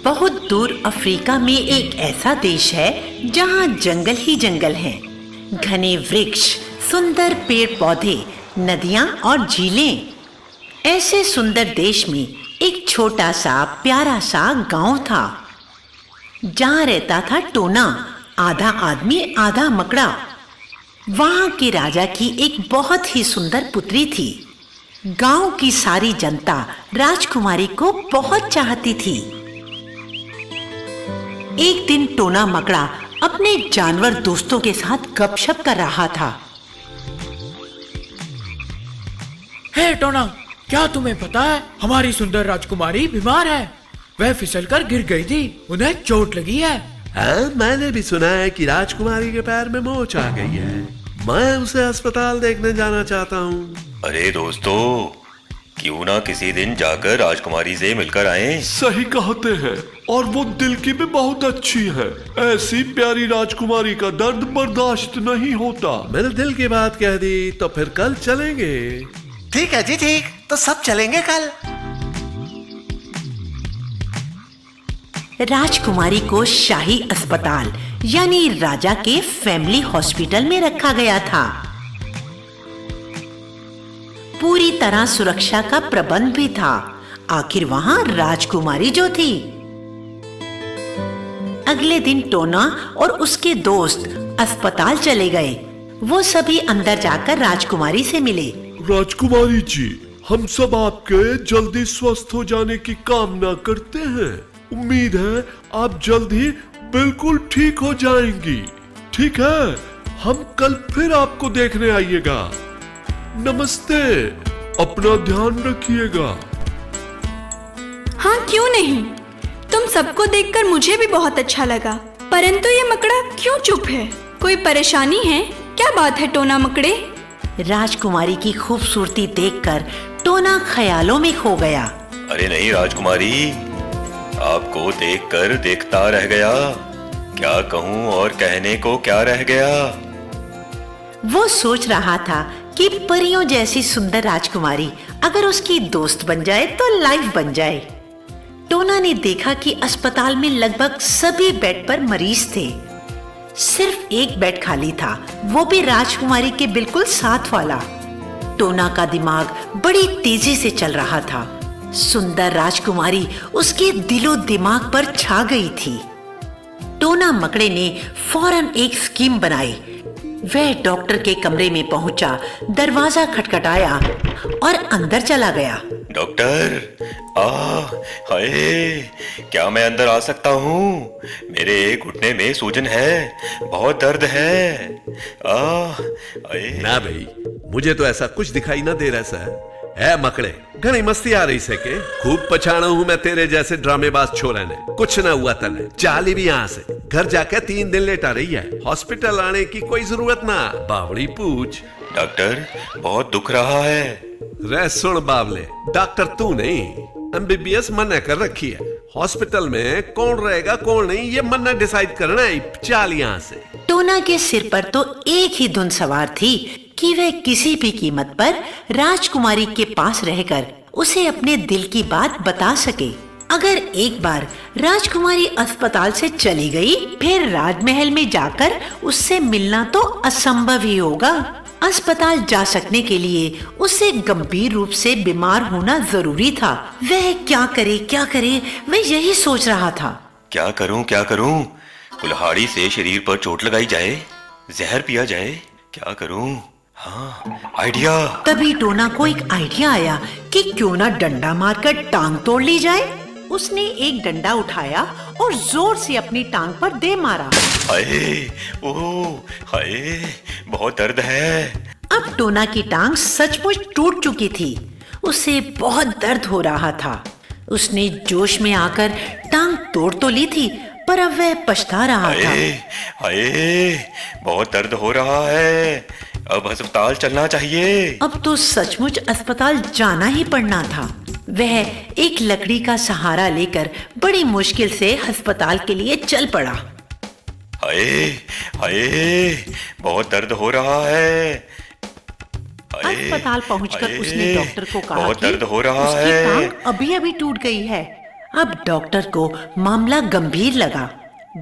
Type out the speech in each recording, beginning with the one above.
बहुत दूर अफ्रीका में एक ऐसा देश है जहाँ जंगल ही जंगल हैं, घने वृक्ष, सुंदर पेड़ पौधे, नदियाँ और झीलें। ऐसे सुंदर देश में एक छोटा सा प्यारा सा गांव था, जहाँ रहता था टोना, आधा आदमी आधा मकड़ा। वहाँ के राजा की एक बहुत ही सुंदर पुत्री थी। गांव की सारी जनता राजकुमारी को बहुत चाहती थी। एक दिन टोना मकड़ा अपने जानवर दोस्तों के साथ गपशप कर रहा था। हे टोना, क्या तुम्हें पता है हमारी सुंदर राजकुमारी बीमार है। वह फिसलकर गिर गई थी, उन्हें चोट लगी है। हाँ, मैंने भी सुना है कि राजकुमारी के पैर में मोच आ गई है। मैं उसे अस्पताल देखने जाना चाहता हूँ। अरे दोस्तों, क्यों ना किसी दिन जाकर राजकुमारी से मिलकर आएं? सही कहते हैं, और वो दिल की भी बहुत अच्छी है। ऐसी प्यारी राजकुमारी का दर्द बर्दाश्त नहीं होता। मैंने दिल की बात कह दी, तो फिर कल चलेंगे। ठीक है जी, ठीक, तो सब चलेंगे कल। राजकुमारी को शाही अस्पताल यानी राजा के फैमिली हॉस्पिटल में रखा गया था। पूरी तरह सुरक्षा का प्रबंध भी था। आखिर वहां राजकुमारी जो थी। अगले दिन टोना और उसके दोस्त अस्पताल चले गए। वो सभी अंदर जाकर राजकुमारी से मिले। राजकुमारी जी, हम सब आपके जल्दी स्वस्थ हो जाने की कामना करते हैं। उम्मीद है आप जल्द ही बिल्कुल ठीक हो जाएंगी। ठीक है, हम कल फिर आपको देखने आइएगा। नमस्ते, अपना ध्यान रखिएगा। हाँ, क्यों नहीं। तुम सबको देखकर मुझे भी बहुत अच्छा लगा, परंतु ये मकड़ा क्यों चुप है? कोई परेशानी है? क्या बात है टोना मकड़े? राजकुमारी की खूबसूरती देखकर टोना ख्यालों में खो गया। अरे नहीं राजकुमारी, आपको देखकर देखता रह गया। क्या कहूँ और कहने को क्या रह गया। वो सोच रहा था कि परियों जैसी सुंदर राजकुमारी अगर उसकी दोस्त बन जाए तो लाइफ बन जाए। टोना ने देखा कि अस्पताल में लगभग सभी बेड पर मरीज थे। सिर्फ एक बेड खाली था, वो भी राजकुमारी के बिल्कुल साथ वाला। टोना का दिमाग बड़ी तेजी से चल रहा था। सुंदर राजकुमारी उसके दिलो दिमाग पर छा गई थी। टोना मकड़े ने फौरन एक स्कीम बनाई। वह डॉक्टर के कमरे में पहुंचा, दरवाजा खटखटाया और अंदर चला गया। डॉक्टर, हाय, क्या मैं अंदर आ सकता हूँ? मेरे घुटने में सूजन है, बहुत दर्द है। ना भाई, मुझे तो ऐसा कुछ दिखाई ना दे रहा सर। है मकड़े, घनी मस्ती आ रही से के खूब पछाणा हूँ मैं तेरे जैसे ड्रामेबाज छोरे ने। कुछ ना हुआ तने, चाली भी यहाँ से। घर जाके 3 दिन लेटा रही है। हॉस्पिटल आने की कोई जरूरत ना। बावड़ी पूछ। डॉक्टर, बहुत दुख रहा है। रे सुन बावले, डॉक्टर तू नहीं, MBBS मना कर रखी है। हॉस्पिटल में कौन रहेगा कौन नहीं, ये मन्ना डिसाइड करना है। चाल यहाँ से। टोना के सिर पर तो एक ही धुन सवार थी कि वह किसी भी कीमत पर राजकुमारी के पास रहकर उसे अपने दिल की बात बता सके। अगर एक बार राजकुमारी अस्पताल से चली गई, फिर राजमहल में जाकर उससे मिलना तो असंभव ही होगा। अस्पताल जा सकने के लिए उसे गंभीर रूप से बीमार होना जरूरी था। वह क्या करे, वह यही सोच रहा था। क्या करूं? कुल्हाड़ी से शरीर पर चोट लगाई जाए, जहर पिया जाए, क्या करूं? हाँ, आइडिया। तभी टोना को एक आइडिया आया कि क्यों ना डंडा मारकर टांग तोड़ ली जाए। उसने एक डंडा उठाया और जोर से अपनी टांग पर दे मारा। हाय, बहुत दर्द है। अब टोना की टांग सचमुच टूट चुकी थी। उसे बहुत दर्द हो रहा था। उसने जोश में आकर टांग तोड़ तो ली थी, पर अब वह पछता रहा था। बहुत दर्द हो रहा है। अब अस्पताल चलना चाहिए। अब तो सचमुच अस्पताल जाना ही पड़ना था। वह एक लकड़ी का सहारा लेकर बड़ी मुश्किल से अस्पताल के लिए चल पड़ा। बहुत दर्द हो रहा है। अस्पताल पहुंचकर उसने डॉक्टर को कहा बहुत कि दर्द हो रहा उसकी है। टांग अभी-अभी टूट गई है। अब डॉक्टर को मामला गंभीर लगा।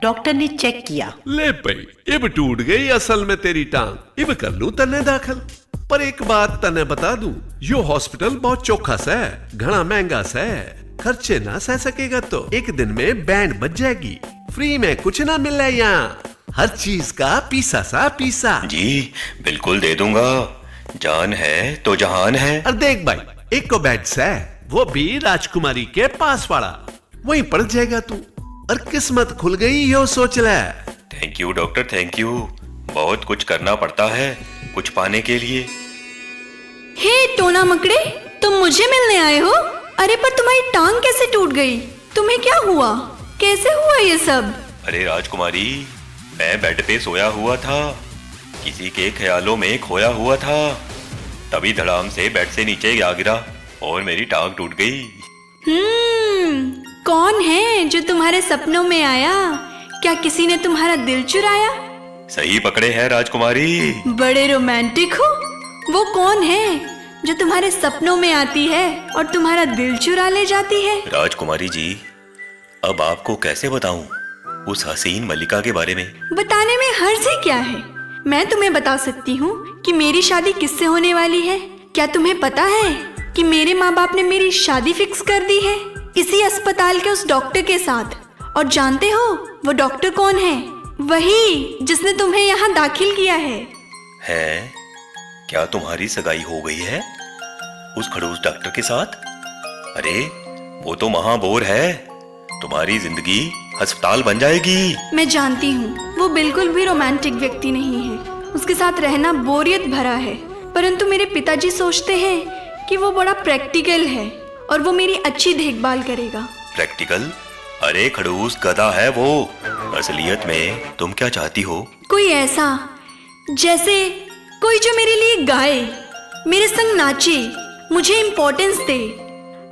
डॉक्टर ने चेक किया। ले भाई, इब टूट गई असल में तेरी टांग। इब कर लूं तने दाखिल। पर एक बात तने बता दूं, यो हॉस्पिटल बहुत चोखा सा है, घना महंगा सा है। खर्चे ना सह सकेगा तो एक दिन में बैंड बज जाएगी। फ्री में कुछ ना मिले यहाँ, हर चीज का पीसा सा पीसा। जी बिल्कुल दे दूंगा, जान है तो जहान है। और देख भाई, एक को बेड से वो भी राजकुमारी के पास वाला, वहीं पड़ जाएगा तू। और किस्मत खुल गई यो सोच ले। Thank you doctor, thank you. बहुत कुछ करना पड़ता है कुछ पाने के लिए। हे टोना मकड़े, तुम मुझे मिलने आए हो? अरे पर तुम्हारी टांग कैसे टूट गई? तुम्हें क्या हुआ? कैसे हुआ ये सब? अरे राजकुमारी, मैं बेड पे सोया हुआ था, किसी के ख्यालों में खोया हुआ था, तभी धड़ाम से बेड से नीचे जा गिरा और मेरी टांग टूट गई। कौन है जो तुम्हारे सपनों में आया? क्या किसी ने तुम्हारा दिल चुराया? सही पकड़े हैं राजकुमारी। बड़े रोमांटिक हो। वो कौन है जो तुम्हारे सपनों में आती है और तुम्हारा दिल चुरा ले जाती है? राजकुमारी जी, अब आपको कैसे बताऊं उस हसीन मल्लिका के बारे में? बताने में हर्ज ही क्या है? मैं तुम्हें बता सकती हूँ कि मेरी शादी किससे होने वाली है। क्या तुम्हें पता है कि मेरे माँ बाप ने मेरी शादी फिक्स कर दी है इसी अस्पताल के उस डॉक्टर के साथ? और जानते हो वो डॉक्टर कौन है? वही जिसने तुम्हें यहाँ दाखिल किया है। हैं? क्या तुम्हारी सगाई हो गई है उस खड़ूस डॉक्टर के साथ? अरे वो तो महाबोर है, तुम्हारी जिंदगी अस्पताल बन जाएगी। मैं जानती हूँ वो बिल्कुल भी रोमांटिक व्यक्ति नहीं है, उसके साथ रहना बोरियत भरा है। परंतु मेरे पिताजी सोचते हैं कि वो बड़ा प्रैक्टिकल है और वो मेरी अच्छी देखभाल करेगा। प्रैक्टिकल? अरे खड़ूस गधा है वो। असलियत में तुम क्या चाहती हो? कोई ऐसा, जैसे कोई जो मेरे लिए गाए, मेरे संग नाचे, मुझे इम्पोर्टेंस दे,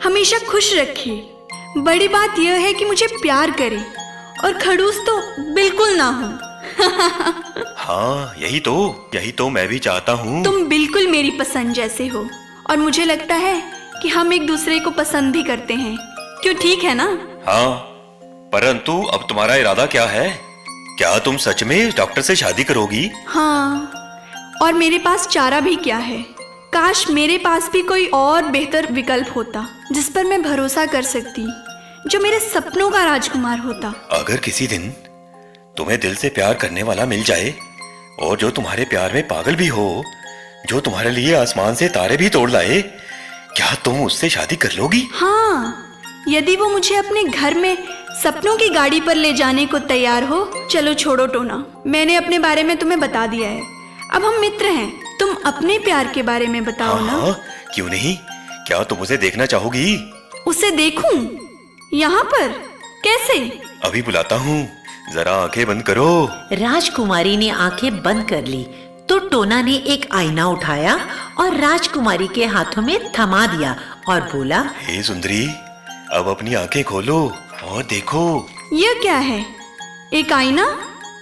हमेशा खुश रखे। बड़ी बात यह है कि मुझे प्यार करे, और खड़ूस तो बिल्कुल ना हो। हाँ यही तो मैं भी चाहता हूँ। तुम बिल्कुल मेरी पसंद जैसे हो, और मुझे लगता है कि हम एक दूसरे को पसंद भी करते हैं। क्यों, ठीक है ना? हाँ, परंतु अब तुम्हारा इरादा क्या है? क्या तुम सच में इस डॉक्टर से शादी करोगी? हाँ, और मेरे पास चारा भी क्या है। काश मेरे पास भी कोई और बेहतर विकल्प होता जिस पर मैं भरोसा कर सकती, जो मेरे सपनों का राजकुमार होता। अगर किसी दिन तुम्हें दिल से प्यार करने वाला मिल जाए और जो तुम्हारे प्यार में पागल भी हो, जो तुम्हारे लिए आसमान से तारे भी तोड़ लाए, क्या तुम उससे शादी कर लोगी? हाँ, यदि वो मुझे अपने घर में सपनों की गाड़ी पर ले जाने को तैयार हो। चलो छोड़ो टोना, मैंने अपने बारे में तुम्हें बता दिया है, अब हम मित्र हैं। तुम अपने प्यार के बारे में बताओ ना। हाँ, क्यों नहीं? क्या तुम उसे देखना चाहोगी? उसे देखूं? यहाँ पर कैसे? अभी बुलाता हूँ, जरा आंखें बंद करो। राजकुमारी ने आंखें बंद कर ली तो टोना ने एक आईना उठाया और राजकुमारी के हाथों में थमा दिया और बोला, हे सुंदरी, अब अपनी आंखें खोलो और देखो। यह क्या है? एक आईना?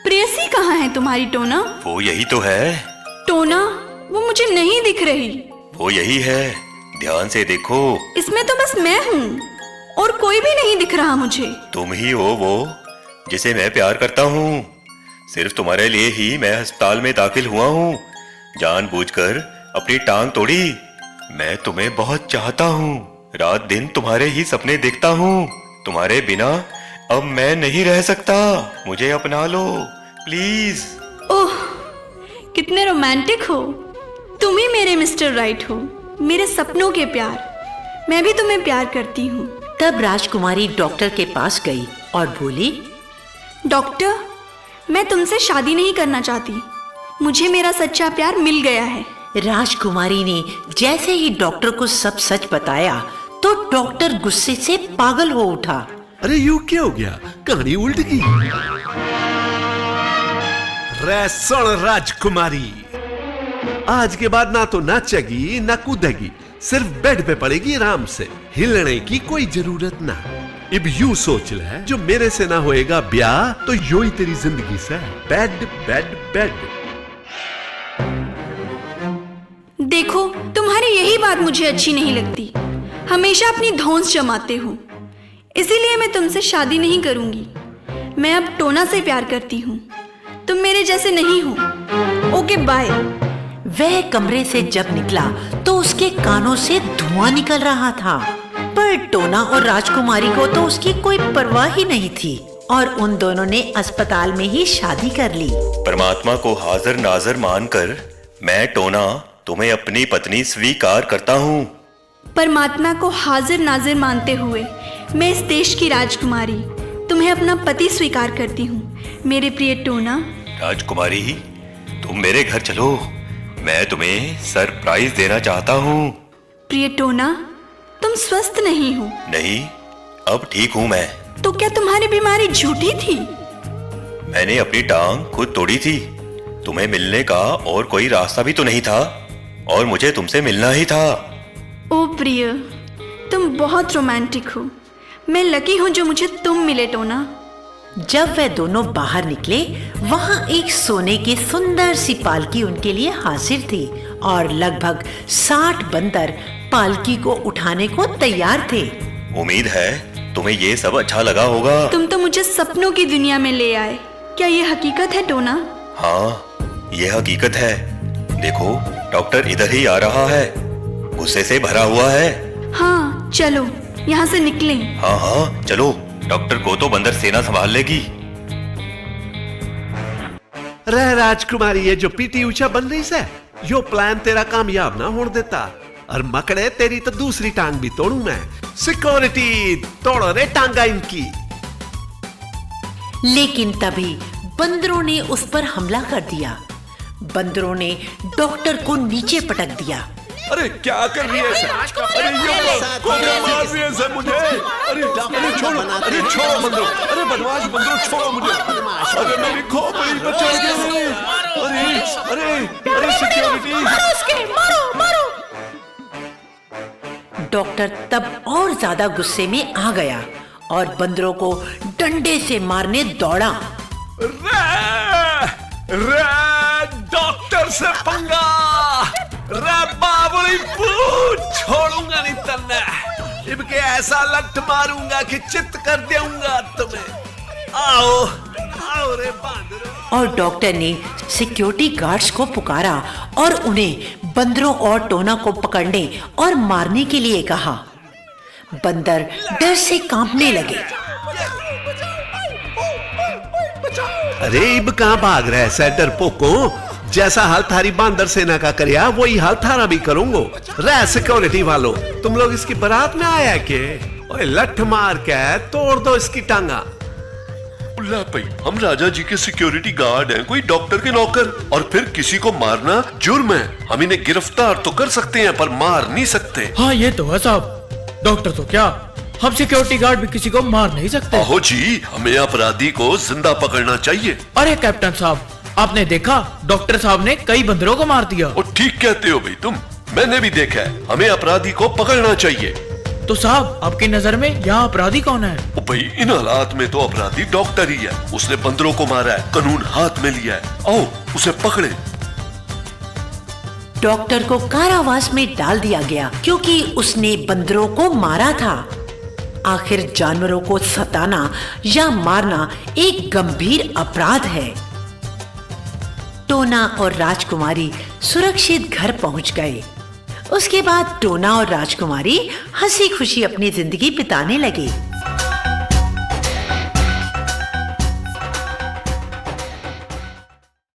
प्रेयसी कहाँ है तुम्हारी टोना? वो यही तो है। टोना, वो मुझे नहीं दिख रही। वो यही है, ध्यान से देखो। इसमें तो बस मैं हूँ और कोई भी नहीं दिख रहा मुझे। तुम ही हो वो जिसे मैं प्यार करता हूँ। सिर्फ तुम्हारे लिए ही मैं अस्पताल में दाखिल हुआ हूँ, जानबूझकर अपनी टांग तोड़ी। मैं तुम्हें बहुत चाहता हूँ, रात दिन तुम्हारे ही सपने देखता हूँ। तुम्हारे बिना अब मैं नहीं रह सकता, मुझे अपना लो प्लीज। ओह, कितने रोमांटिक हो। तुम ही मेरे मिस्टर राइट हो, मेरे सपनों के प्यार। मैं भी तुम्हें प्यार करती हूँ। तब राजकुमारी डॉक्टर के पास गई और बोली, डॉक्टर, मैं तुमसे शादी नहीं करना चाहती, मुझे मेरा सच्चा प्यार मिल गया है। राजकुमारी ने जैसे ही डॉक्टर को सब सच बताया तो डॉक्टर गुस्से से पागल हो उठा। अरे यू क्या हो गया? कहानी उल्ट गई। रे सुन राजकुमारी, आज के बाद ना तो नाचेगी ना कूदेगी, सिर्फ बेड पे पड़ेगी आराम से, हिलने की कोई जरूरत ना। अब यू सोच ले, जो मेरे से ना होएगा ब्याह तो यो ही तेरी जिंदगी से बेड बेड बेड। देखो, तुम्हारी यही बात मुझे अच्छी नहीं लगती। हमेशा अपनी धौंस जमाते हो। इसीलिए मैं तुमसे शादी नहीं करूंगी। मैं अब टोना से प्यार करती हूँ। तुम मेरे जैसे नहीं हो। Okay bye. वह कमरे से जब निकला तो उसके कानों से धुआं निकल रहा था, पर टोना और राजकुमारी को तो उसकी कोई परवाह ही नहीं थी और उन दोनों ने अस्पताल में ही शादी कर ली। परमात्मा को हाजिर नाजिर मानकर मैं टोना तुम्हें अपनी पत्नी स्वीकार करता हूँ। परमात्मा को हाजिर नाजिर मानते हुए मैं इस देश की राजकुमारी तुम्हें अपना पति स्वीकार करती हूँ। मेरे प्रिय टोना। राजकुमारी, तुम मेरे घर चलो, मैं तुम्हें सरप्राइज देना चाहता हूँ। प्रिय टोना, तुम स्वस्थ नहीं हो। नहीं, अब ठीक हूँ मैं। तो क्या तुम्हारी बीमारी झूठी थी? मैंने अपनी टांग खुद तोड़ी थी। तुम्हें मिलने का और कोई रास्ता भी तो नहीं था और मुझे तुमसे मिलना ही था। ओ प्रिय, तुम बहुत रोमांटिक हो। मैं लकी हूँ जो मुझे तुम मिले टोना। जब वे दोनों बाहर निकले, वहां एक सोने की सुंदर सी पालकी उनके लिए हाजिर थी और लगभग 60 बंदर पालकी को उठाने को तैयार थे। उम्मीद है तुम्हें ये सब अच्छा लगा होगा। तुम तो मुझे सपनों की दुनिया में ले आए। क्या ये हकीकत है टोना? हाँ, ये हकीकत है। देखो, डॉक्टर इधर ही आ रहा है, गुस्से से भरा हुआ है। हाँ, चलो यहाँ से निकलें। हाँ हाँ चलो, डॉक्टर को तो बंदर सेना संभाल लेगी। रह राजकुमारी, ये जो पीटी ऊंचा बन रही है, यो प्लान तेरा कामयाब ना होने देता। और मकड़े, तेरी तो दूसरी टांग भी तोड़ू मैं। सिक्योरिटी, तोड़ो रे टांगा इनकी। लेकिन तभी बंदरों ने उस पर हमला कर दिया। बंदरों ने डॉक्टर को नीचे पटक दिया। अरे क्या कर रही है सर? अरे ये कोबरा मार रही है सर मुझे। अरे छोड़ो, अरे छोड़ो बंदरो, अरे बदमाश बंदरो, छोड़ो मुझे। अरे मेरी खोपड़ी पर चढ़ गए। अरे अरे अरे सिक्योरिटी, डॉक्टर तब और ज्यादा गुस्से में आ गया और बंदरों को डंडे से मारने दौड़ा। डॉक्टर से पंगा, रे बाबुली पूछ, छोड़ूंगा नहीं तन्ने। इनके ऐसा लट मारूंगा कि चित कर दूंगा तुम्हें। आओ आओ रे बांदरों। और डॉक्टर ने सिक्योरिटी गार्ड्स को पुकारा और उन्हें बंदरों और टोना को पकड़ने और मारने के लिए कहा। बंदर डर से कांपने लगे। अरे इब कहां भाग रहे है डरपोको? जैसा हाल थारी बांदर सेना का करिया, वही हाल थारा भी करूंगो। रे सिक्योरिटी वालों, तुम लोग इसकी बारात में आया के? ओए लठ मार के तोड़ दो इसकी टांगा। भाई, हम राजा जी के सिक्योरिटी गार्ड हैं, कोई डॉक्टर के नौकर, और फिर किसी को मारना जुर्म है। हम इन्हें गिरफ्तार तो कर सकते हैं पर मार नहीं सकते। हाँ ये तो है साहब। डॉक्टर तो क्या, हम सिक्योरिटी गार्ड भी किसी को मार नहीं सकते। आहो जी, हमें अपराधी को जिंदा पकड़ना चाहिए। अरे कैप्टन साहब, आपने देखा डॉक्टर साहब ने कई बंदरों को मार दिया। और ठीक कहते हो भाई तुम, मैंने भी देखा है। हमें अपराधी को पकड़ना चाहिए। तो साहब, आपकी नजर में यहाँ अपराधी कौन है? ओ भाई, इन हालात में तो अपराधी डॉक्टर ही है। उसने बंदरों को मारा है, कानून हाथ में लिया है। आओ उसे पकड़े। डॉक्टर को कारावास में डाल दिया गया क्योंकि उसने बंदरों को मारा था। आखिर जानवरों को सताना या मारना एक गंभीर अपराध है। टोना और राजकुमारी सुरक्षित घर पहुंच गए। उसके बाद टोना और राजकुमारी हंसी खुशी अपनी जिंदगी बिताने लगे।